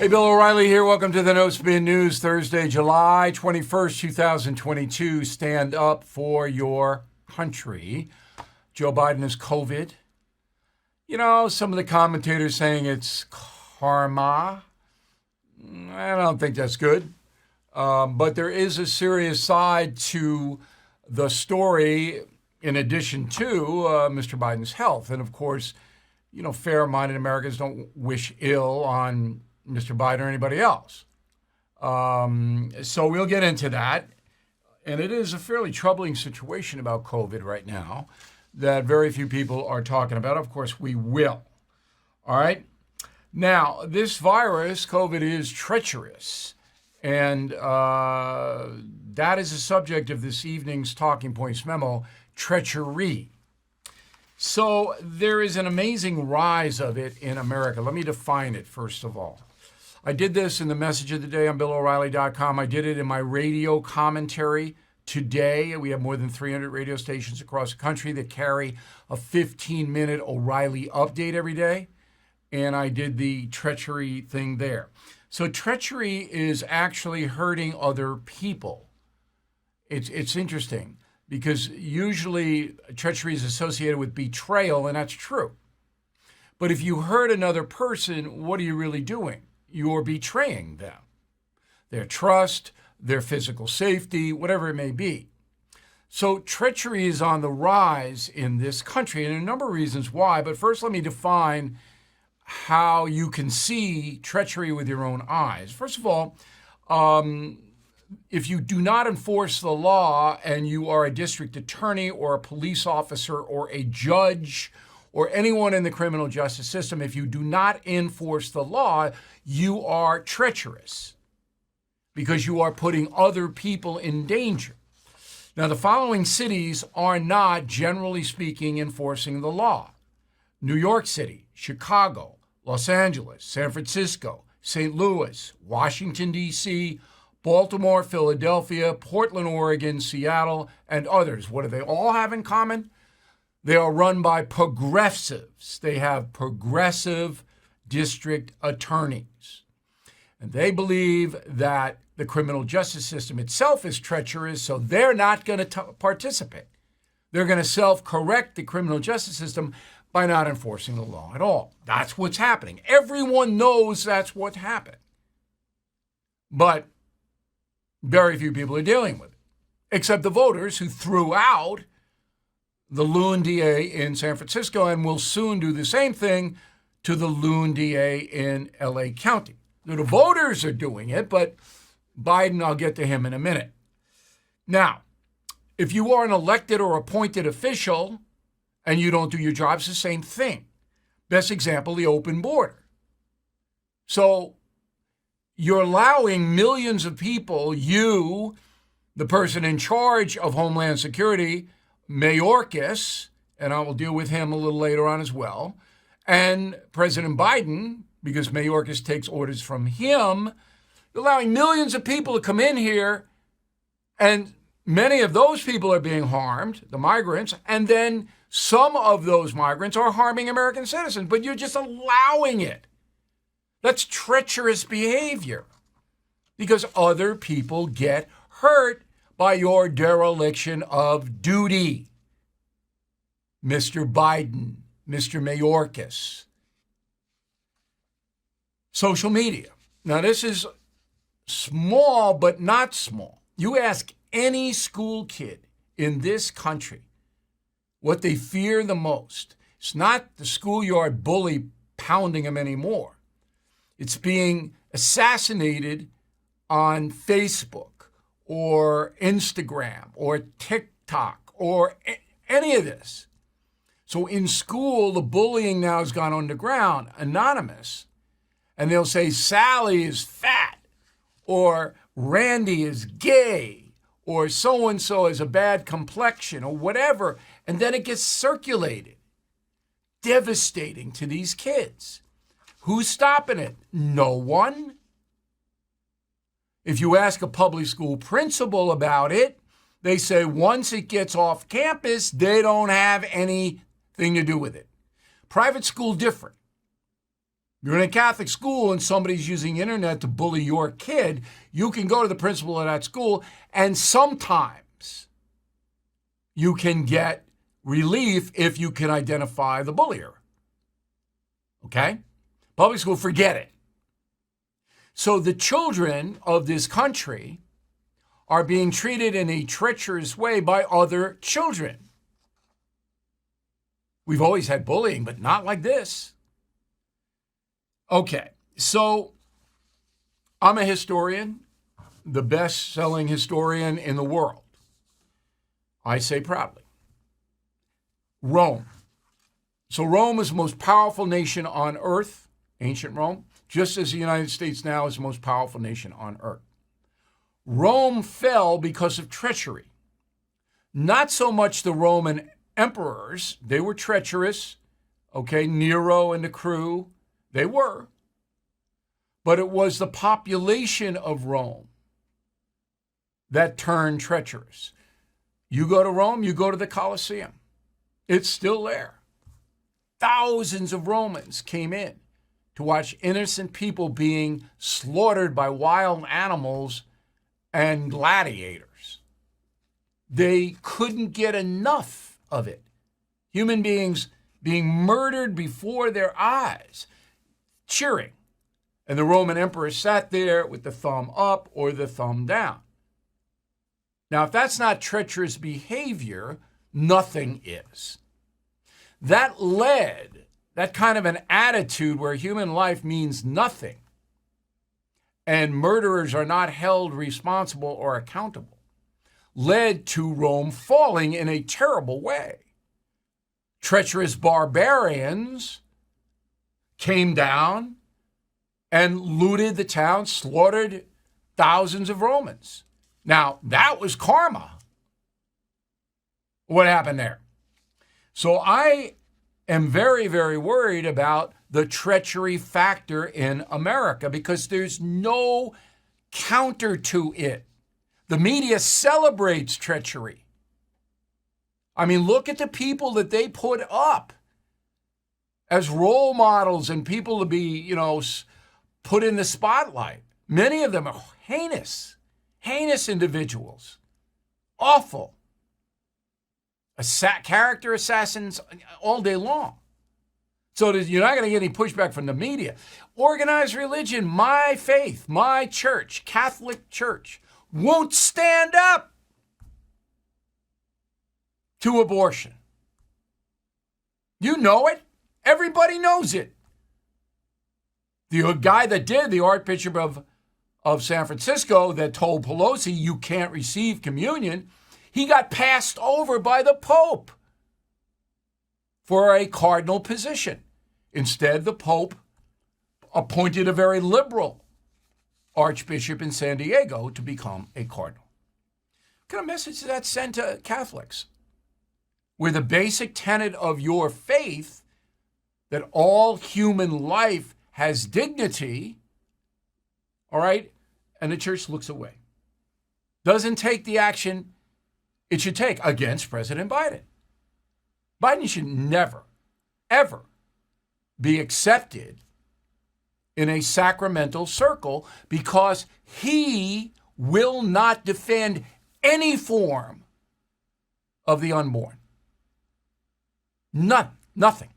Hey, Bill O'Reilly here. Welcome to the No Spin News, Thursday, July 21st, 2022. Stand up for your country. Joe Biden is COVID. You know, some of the commentators saying it's karma. I don't think that's good. But there is a serious side to the story in addition to Mr. Biden's health. And of course, you know, fair-minded Americans don't wish ill on Mr. Biden or anybody else. So we'll get into that. And it is a fairly troubling situation about COVID right now that very few people are talking about. Of course, we will. All right? Now, this virus, COVID, is treacherous. And that is the subject of this evening's Talking Points memo, Treachery. So there is an amazing rise of it in America. Let me define it, first of all. I did this in the message of the day on BillO'Reilly.com. I did it in my radio commentary today. We have more than 300 radio stations across the country that carry a 15-minute O'Reilly update every day. And I did the treachery thing there. So treachery is actually hurting other people. It's interesting because usually treachery is associated with betrayal, and that's true. But if you hurt another person, what are you really doing? You're betraying them, their trust, their physical safety, whatever it may be. So treachery is on the rise in this country, and a number of reasons why. But first, let me define how you can see treachery with your own eyes. First of all, if you do not enforce the law and you are a district attorney or a police officer or a judge or anyone in the criminal justice system, if you do not enforce the law, you are treacherous because you are putting other people in danger. Now, the following cities are not, generally speaking, enforcing the law: New York City, Chicago, Los Angeles, San Francisco, St. Louis, Washington, D.C., Baltimore, Philadelphia, Portland, Oregon, Seattle, and others. What do they all have in common? They are run by progressives. They have progressive district attorneys. And they believe that the criminal justice system itself is treacherous, so they're not going to participate. They're going to self-correct the criminal justice system by not enforcing the law at all. That's what's happening. Everyone knows that's what's happening. But very few people are dealing with it, except the voters who threw out the loon DA in San Francisco and will soon do the same thing to the loon DA in L.A. County. The voters are doing it, but Biden, I'll get to him in a minute. Now, if you are an elected or appointed official and you don't do your job, it's the same thing. Best example, the open border. So you're allowing millions of people, you, the person in charge of Homeland Security, Mayorkas, and I will deal with him a little later on as well, and President Biden, because Mayorkas takes orders from him, allowing millions of people to come in here, and many of those people are being harmed, the migrants, and then some of those migrants are harming American citizens, but you're just allowing it. That's treacherous behavior because other people get hurt by your dereliction of duty. Mr. Biden, Mr. Mayorkas. Social media. Now, this is small, but not small. You ask any school kid in this country what they fear the most. It's not the schoolyard bully pounding them anymore. It's being assassinated on Facebook or Instagram or TikTok or any of this. So in school, the bullying now has gone underground, anonymous, and they'll say Sally is fat or Randy is gay or so-and-so has a bad complexion or whatever, and then it gets circulated. Devastating to these kids. Who's stopping it? No one. If you ask a public school principal about it, they say once it gets off campus, they don't have anything to do with it. Private school, different. You're in a Catholic school and somebody's using internet to bully your kid, you can go to the principal of that school, and sometimes you can get relief if you can identify the bullier. Okay? Public school, forget it. So the children of this country are being treated in a treacherous way by other children. We've always had bullying, but not like this. Okay, so I'm a historian, the best-selling historian in the world. I say proudly. Rome. So Rome is the most powerful nation on earth, ancient Rome, just as the United States now is the most powerful nation on earth. Rome fell because of treachery. Not so much the Roman emperors. They were treacherous. Okay, Nero and the crew, they were. But it was the population of Rome that turned treacherous. You go to Rome, you go to the Colosseum. It's still there. Thousands of Romans came in to watch innocent people being slaughtered by wild animals and gladiators. They couldn't get enough of it. Human beings being murdered before their eyes, cheering. And the Roman emperor sat there with the thumb up or the thumb down. Now, if that's not treacherous behavior, nothing is. That kind of an attitude where human life means nothing and murderers are not held responsible or accountable, led to Rome falling in a terrible way. Treacherous barbarians came down and looted the town, slaughtered thousands of Romans. Now, that was karma. What happened there? So I am very, very worried about the treachery factor in America because there's no counter to it. The media celebrates treachery. I mean, look at the people that they put up as role models and people to be, put in the spotlight. Many of them are heinous individuals. Awful. Character assassins all day long. So you're not going to get any pushback from the media. Organized religion, my faith, my church, Catholic Church, won't stand up to abortion. You know it. Everybody knows it. The guy that did, the Archbishop of San Francisco, that told Pelosi you can't receive communion, he got passed over by the Pope for a cardinal position. Instead, the Pope appointed a very liberal archbishop in San Diego to become a cardinal. What kind of message does that send to Catholics? Where the basic tenet of your faith, that all human life has dignity, all right, and the church looks away. Doesn't take the action it should take against President Biden. Biden should never, ever be accepted in a sacramental circle because he will not defend any form of the unborn. Nothing.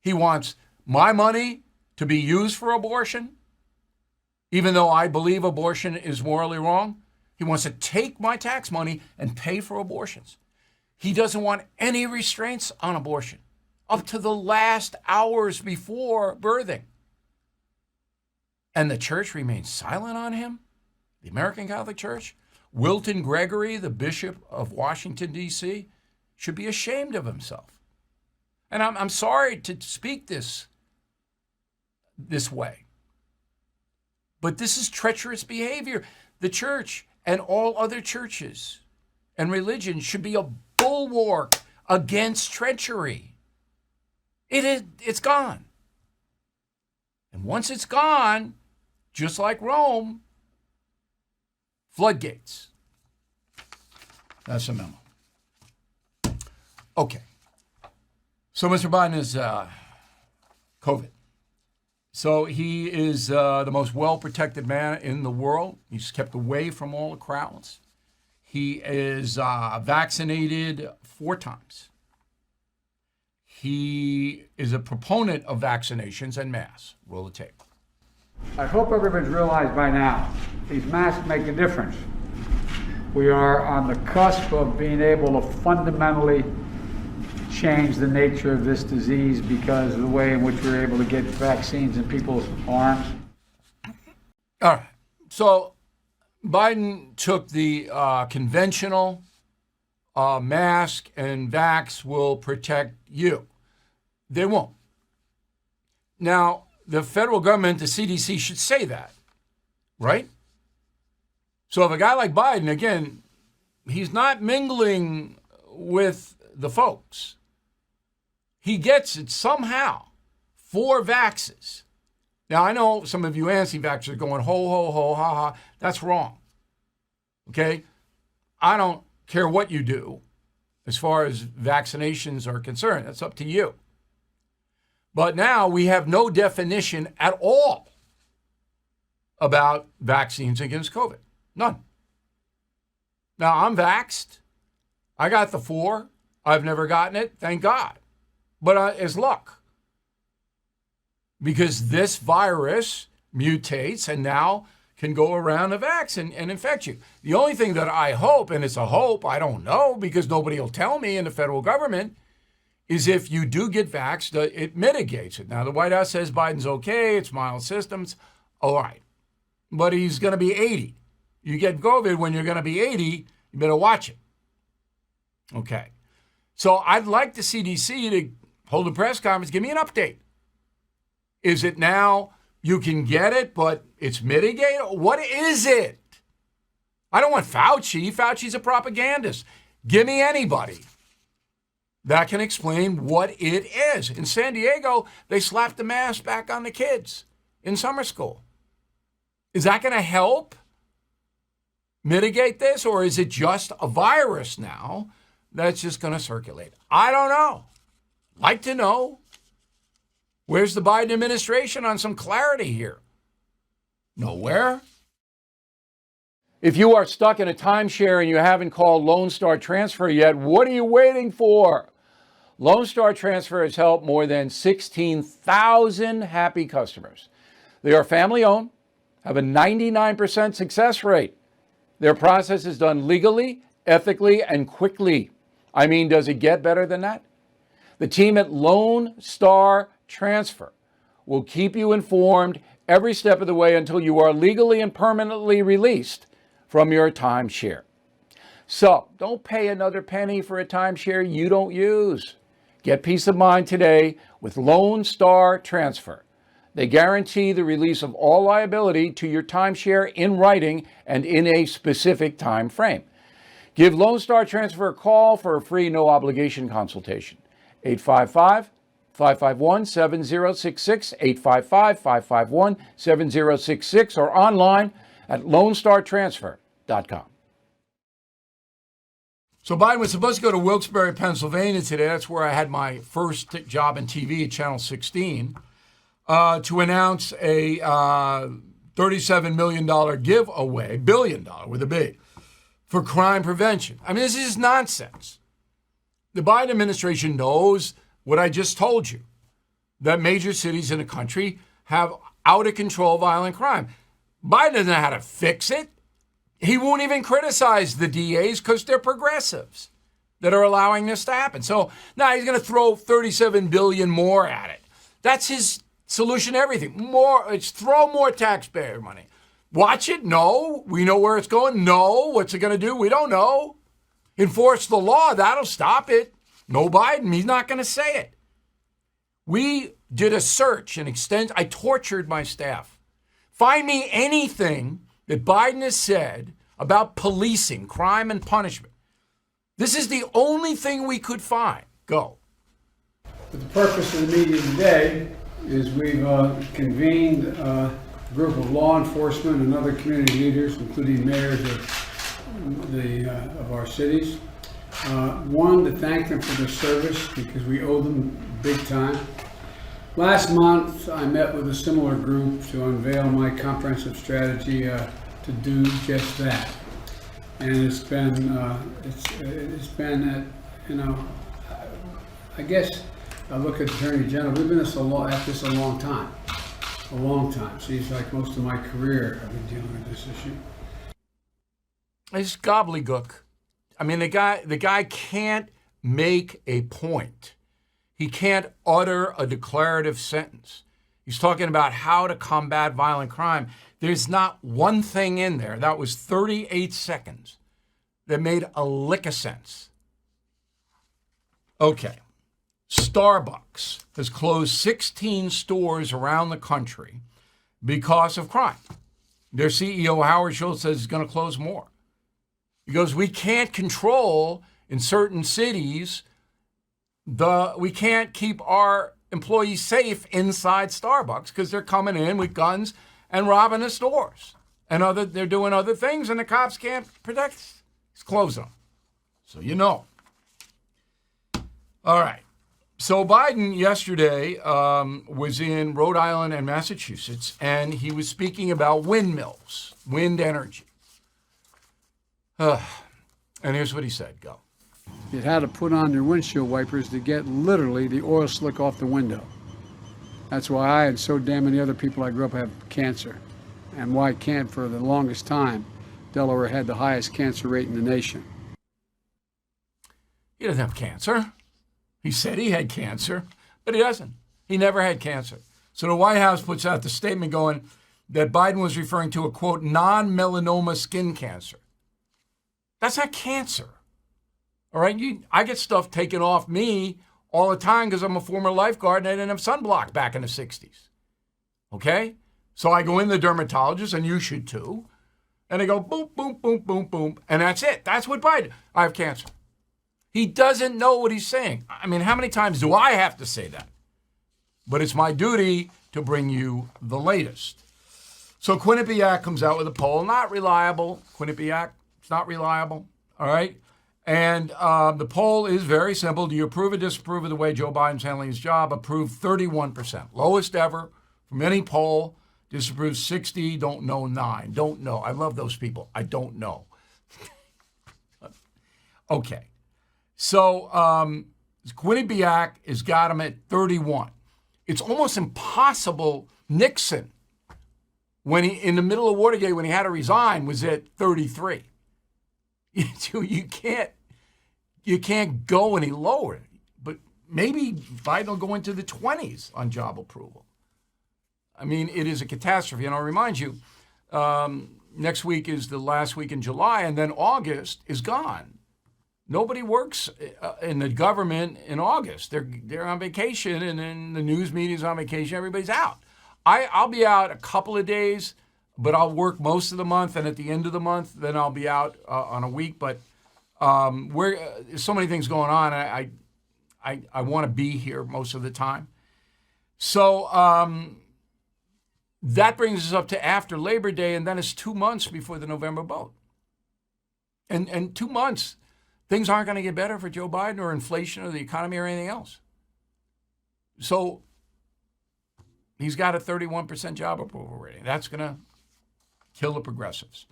He wants my money to be used for abortion, even though I believe abortion is morally wrong. He wants to take my tax money and pay for abortions. He doesn't want any restraints on abortion up to the last hours before birthing. And the church remains silent on him, the American Catholic Church. Wilton Gregory, the Bishop of Washington, D.C., should be ashamed of himself. And I'm sorry to speak this way, but this is treacherous behavior. The church and all other churches and religions should be a bulwark against treachery. It's gone. And once it's gone, just like Rome, floodgates. That's a memo. Okay. So Mr. Biden is COVID. So he is the most well-protected man in the world. He's kept away from all the crowds. He is vaccinated 4 times. He is a proponent of vaccinations and masks. Roll the tape. I hope everyone's realized by now, these masks make a difference. We are on the cusp of being able to fundamentally change the nature of this disease because of the way in which we're able to get vaccines in people's arms. All right. So Biden took the conventional mask and vax will protect you. They won't. Now, the federal government, the CDC, should say that, right? So if a guy like Biden, again, he's not mingling with the folks. He gets it somehow. 4 vaxes. Now, I know some of you anti-vaxxers are going, ho, ho, ho, ha, ha. That's wrong. Okay? I don't care what you do as far as vaccinations are concerned. That's up to you. But now we have no definition at all about vaccines against COVID. None. Now, I'm vaxxed. I got the 4. I've never gotten it, thank God. But it's luck. Because this virus mutates and now can go around the vax and infect you. The only thing that I hope, and it's a hope, I don't know, because nobody will tell me in the federal government, is if you do get vaxxed, it mitigates it. Now, the White House says Biden's okay, it's mild symptoms. All right. But he's going to be 80. You get COVID when you're going to be 80, you better watch it. Okay. So I'd like the CDC to hold a press conference, give me an update. Is it now you can get it, but it's mitigated? What is it? I don't want Fauci. Fauci's a propagandist. Give me anybody that can explain what it is. In San Diego, they slapped the mask back on the kids in summer school. Is that going to help mitigate this, or is it just a virus now that's just going to circulate? I don't know. Like to know. Where's the Biden administration on some clarity here? Nowhere. If you are stuck in a timeshare and you haven't called Lone Star Transfer yet, what are you waiting for? Lone Star Transfer has helped more than 16,000 happy customers. They are family-owned, have a 99% success rate. Their process is done legally, ethically, and quickly. I mean, does it get better than that? The team at Lone Star Transfer will keep you informed every step of the way until you are legally and permanently released from your timeshare. So don't pay another penny for a timeshare you don't use. Get peace of mind today with Lone Star Transfer. They guarantee the release of all liability to your timeshare in writing and in a specific time frame. Give Lone Star Transfer a call for a free no-obligation consultation. 855-551-7066, 855-551-7066, or online at lonestartransfer.com. So Biden was supposed to go to Wilkes-Barre, Pennsylvania today. That's where I had my first job in TV at Channel 16, to announce a $37 million giveaway, $1 billion with a B, for crime prevention. I mean, this is nonsense. The Biden administration knows what I just told you, that major cities in the country have out-of-control violent crime. Biden doesn't know how to fix it. He won't even criticize the DAs because they're progressives that are allowing this to happen. So now he's going to throw $37 billion more at it. That's his solution to everything. It's throw more taxpayer money. Watch it? No. We know where it's going? No. What's it going to do? We don't know. Enforce the law. That'll stop it. No Biden. He's not going to say it. We did a search and I tortured my staff. Find me anything that Biden has said about policing, crime, and punishment. This is the only thing we could find. Go. But the purpose of the meeting today is we've convened a group of law enforcement and other community leaders, including mayors of our cities. One, to thank them for their service because we owe them big time. Last month, I met with a similar group to unveil my comprehensive strategy to do just that. And it's been, I guess I look at the Attorney General. We've been at this a long time. A long time. Seems like most of my career I've been dealing with this issue. It's gobbledygook. I mean, the guy can't make a point. He can't utter a declarative sentence. He's talking about how to combat violent crime. There's not one thing in there. That was 38 seconds that made a lick of sense. Okay. Starbucks has closed 16 stores around the country because of crime. Their CEO, Howard Schultz, says he's going to close more. He goes, we can't control in certain cities, we can't keep our employees safe inside Starbucks because they're coming in with guns and robbing the stores. And they're doing other things, and the cops can't protect us. He's closing them. So you know. All right. So Biden yesterday was in Rhode Island and Massachusetts, and he was speaking about windmills, wind energy. And here's what he said. Go. You had to put on your windshield wipers to get literally the oil slick off the window. That's why I and so damn many other people I grew up have cancer. And why can't, for the longest time, Delaware had the highest cancer rate in the nation. He doesn't have cancer. He said he had cancer, but he doesn't. He never had cancer. So the White House puts out the statement going that Biden was referring to a, quote, non-melanoma skin cancer. That's not cancer. All right? I get stuff taken off me all the time because I'm a former lifeguard and I didn't have sunblock back in the 60s. Okay? So I go in the dermatologist, and you should too, and they go boom, boom, boom, boom, boom, and that's it. That's what Biden, I have cancer. He doesn't know what he's saying. I mean, how many times do I have to say that? But it's my duty to bring you the latest. So Quinnipiac comes out with a poll. Not reliable. Quinnipiac, it's not reliable. All right? And the poll is very simple. Do you approve or disapprove of the way Joe Biden's handling his job? Approve 31%. Lowest ever from any poll. Disapprove 60. Don't know 9. Don't know. I love those people. I don't know. Okay. So Quinnipiac has got him at 31. It's almost impossible. Nixon, when he in the middle of Watergate, when he had to resign, was at 33. You can't go any lower. But maybe Biden will go into the 20s on job approval. I mean, it is a catastrophe. And I'll remind you, next week is the last week in July, and then August is gone. Nobody works in the government in August. They're on vacation, and then the news media's on vacation. Everybody's out. I'll be out a couple of days, but I'll work most of the month, and at the end of the month, then I'll be out on a week. But there's so many things going on. I want to be here most of the time. So that brings us up to after Labor Day, and then it's 2 months before the November vote. And 2 months, things aren't going to get better for Joe Biden or inflation or the economy or anything else. So he's got a 31% job approval rating. That's going to kill the progressives.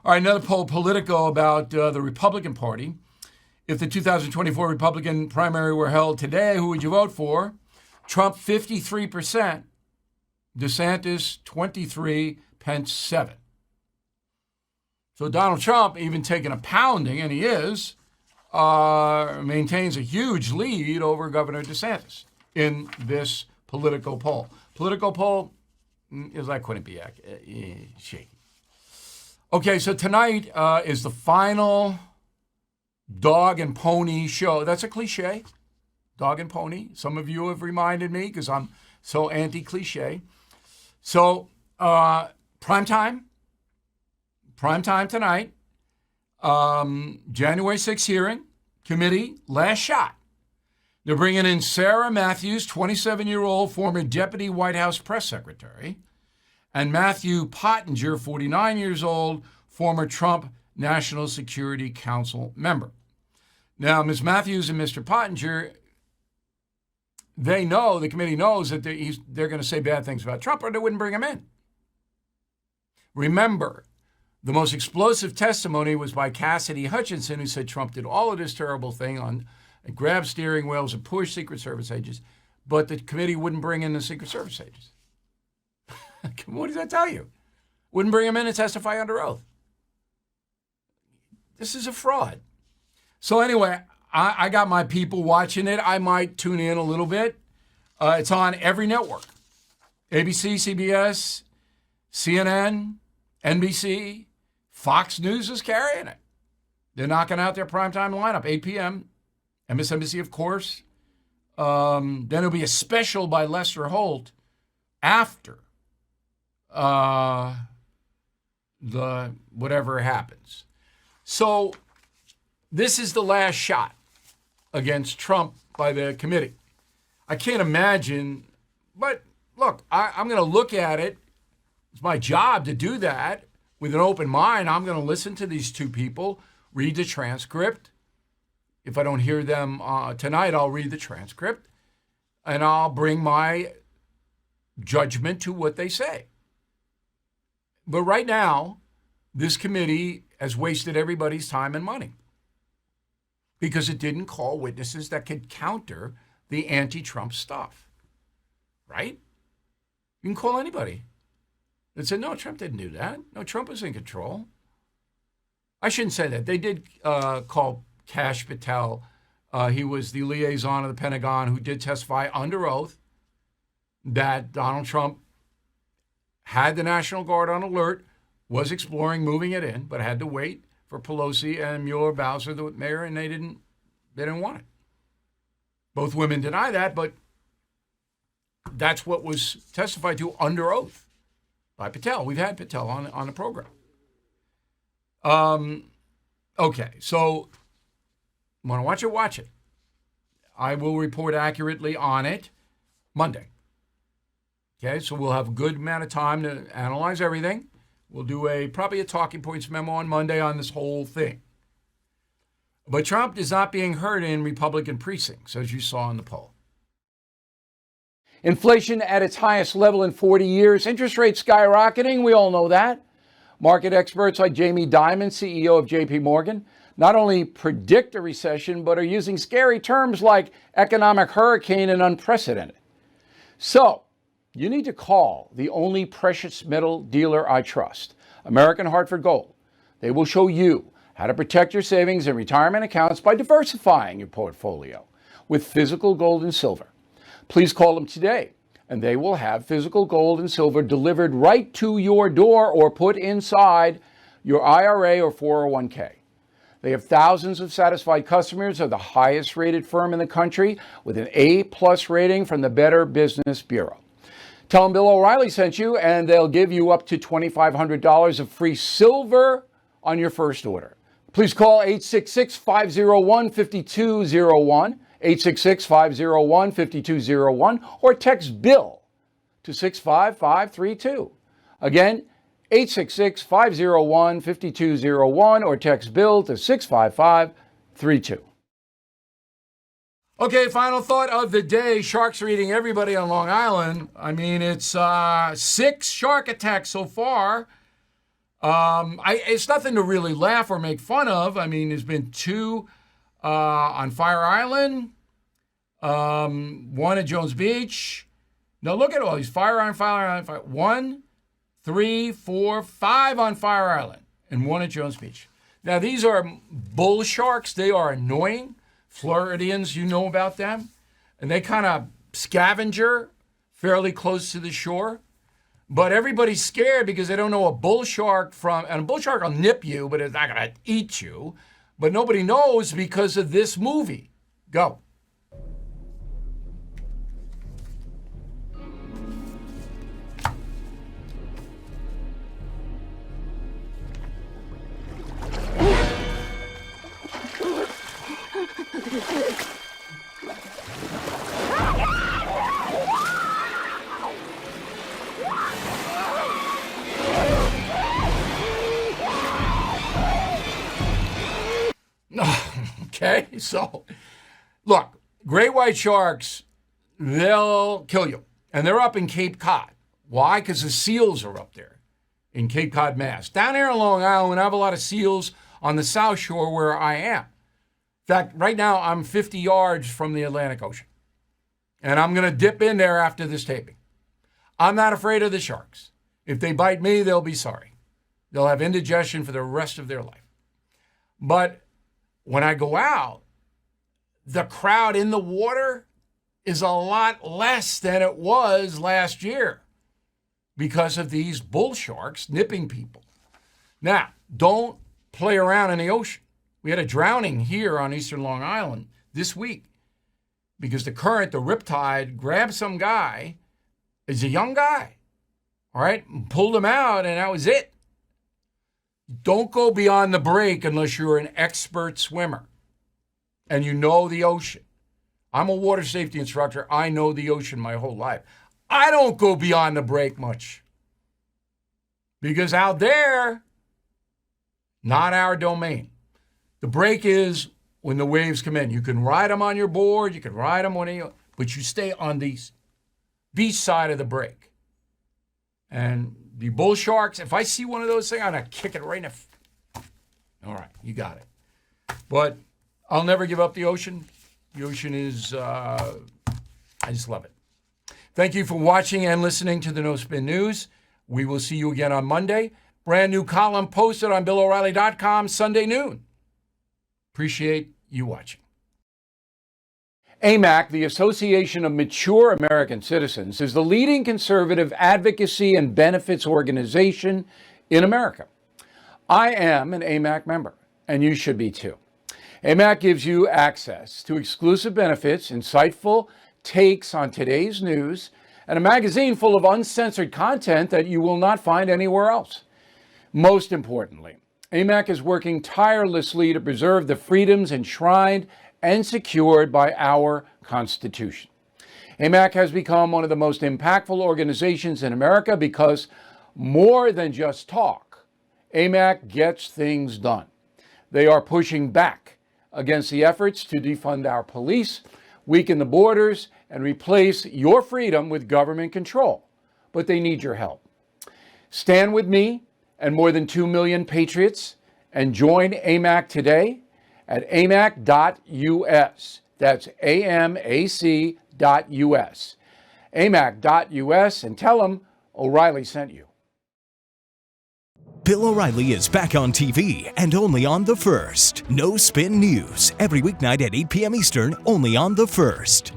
All right, another poll, Politico, about the Republican Party. If the 2024 Republican primary were held today, who would you vote for? Trump, 53%. DeSantis, 23%. Pence, 7%. So Donald Trump, even taking a pounding, and he is, maintains a huge lead over Governor DeSantis in this Politico poll. Politico poll is like Quinnipiac, shaky. Okay, so tonight is the final dog and pony show. That's a cliche, dog and pony. Some of you have reminded me because I'm so anti-cliche. So prime time tonight. January 6th hearing, committee, last shot. They're bringing in Sarah Matthews, 27-year-old former deputy White House press secretary, and Matthew Pottinger, 49 years old, former Trump National Security Council member. Now, Ms. Matthews and Mr. Pottinger, they know, the committee knows that they're going to say bad things about Trump or they wouldn't bring him in. Remember, the most explosive testimony was by Cassidy Hutchinson, who said Trump did all of this terrible thing on grab steering wheels and push Secret Service agents, but the committee wouldn't bring in the Secret Service agents. What does that tell you? Wouldn't bring him in and testify under oath. This is a fraud. So anyway, I got my people watching it. I might tune in a little bit. It's on every network. ABC, CBS, CNN, NBC, Fox News is carrying it. They're knocking out their primetime lineup, 8 p.m. MSNBC, of course. Then there'll be a special by Lester Holt after the whatever happens. So this is the last shot against Trump by the committee. I can't imagine, but look, I'm going to look at it. It's my job to do that with an open mind. I'm going to listen to these two people, read the transcript. If I don't hear them tonight, I'll read the transcript, and I'll bring my judgment to what they say. But right now, this committee has wasted everybody's time and money because it didn't call witnesses that could counter the anti-Trump stuff, right? You can call anybody that said, no, Trump didn't do that. No, Trump was in control. I shouldn't say that. They did call Kash Patel. He was the liaison of the Pentagon who did testify under oath that Donald Trump had the National Guard on alert, was exploring moving it in, but had to wait for Pelosi and Mueller-Bowser, the mayor, and they didn't want it. Both women deny that, but that's what was testified to under oath by Patel. We've had Patel on the program. Okay, so want to watch it? Watch it. I will report accurately on it Monday. Okay, so we'll have a good amount of time to analyze everything. We'll do probably a talking points memo on Monday on this whole thing. But Trump is not being heard in Republican precincts, as you saw in the poll. Inflation at its highest level in 40 years. Interest rates skyrocketing. We all know that. Market experts like Jamie Dimon, CEO of JP Morgan, not only predict a recession, but are using scary terms like economic hurricane and unprecedented. So, you need to call the only precious metal dealer I trust, American Hartford Gold. They will show you how to protect your savings and retirement accounts by diversifying your portfolio with physical gold and silver. Please call them today, and they will have physical gold and silver delivered right to your door or put inside your IRA or 401k. They have thousands of satisfied customers, are the highest rated firm in the country with an A+ rating from the Better Business Bureau. Tell them Bill O'Reilly sent you, and they'll give you up to $2,500 of free silver on your first order. Please call 866-501-5201, 866-501-5201, or text BILL to 65532. Again, 866-501-5201, or text BILL to 65532. Okay, final thought of the day. Sharks are eating everybody on Long Island. I mean, it's 6 shark attacks so far. It's nothing to really laugh or make fun of. I mean, there's been 2 on Fire Island, 1 at Jones Beach. Now look at all these Fire Island. 1, 3, 4, 5 on Fire Island, and 1 at Jones Beach. Now these are bull sharks. They are annoying. Floridians, you know about them. And they kind of scavenger fairly close to the shore. But everybody's scared because they don't know a bull shark and a bull shark will nip you, but it's not going to eat you. But nobody knows because of this movie. Go. Okay, so look, great white sharks, they'll kill you. And they're up in Cape Cod. Why? Because the seals are up there in Cape Cod, Mass. Down here in Long Island, I have a lot of seals on the South Shore where I am. In fact, right now, I'm 50 yards from the Atlantic Ocean. And I'm going to dip in there after this taping. I'm not afraid of the sharks. If they bite me, they'll be sorry. They'll have indigestion for the rest of their life. But when I go out, the crowd in the water is a lot less than it was last year because of these bull sharks nipping people. Now, don't play around in the ocean. We had a drowning here on Eastern Long Island this week because the current, the riptide, grabbed some guy. He's a young guy, all right, pulled him out, and that was it. Don't go beyond the break unless you're an expert swimmer and you know the ocean. I'm a water safety instructor. I know the ocean my whole life. I don't go beyond the break much because out there, not our domain. The break is when the waves come in. You can ride them on your board. You can ride them but you stay on the beach side of the break. And the bull sharks, if I see one of those things, I'm going to kick it right in the... All right, you got it. But I'll never give up the ocean. The ocean is, I just love it. Thank you for watching and listening to the No Spin News. We will see you again on Monday. Brand new column posted on BillO'Reilly.com Sunday noon. Appreciate you watching. AMAC, the Association of Mature American Citizens, is the leading conservative advocacy and benefits organization in America. I am an AMAC member, and you should be too. AMAC gives you access to exclusive benefits, insightful takes on today's news, and a magazine full of uncensored content that you will not find anywhere else. Most importantly, AMAC is working tirelessly to preserve the freedoms enshrined and secured by our Constitution. AMAC has become one of the most impactful organizations in America because more than just talk, AMAC gets things done. They are pushing back against the efforts to defund our police, weaken the borders, and replace your freedom with government control. But they need your help. Stand with me and more than 2 million patriots and join AMAC today at amac.us. That's AMAC.us. amac.us, and tell them O'Reilly sent you. Bill O'Reilly is back on TV and only on The First. No Spin News, every weeknight at 8 p.m. Eastern, only on The First.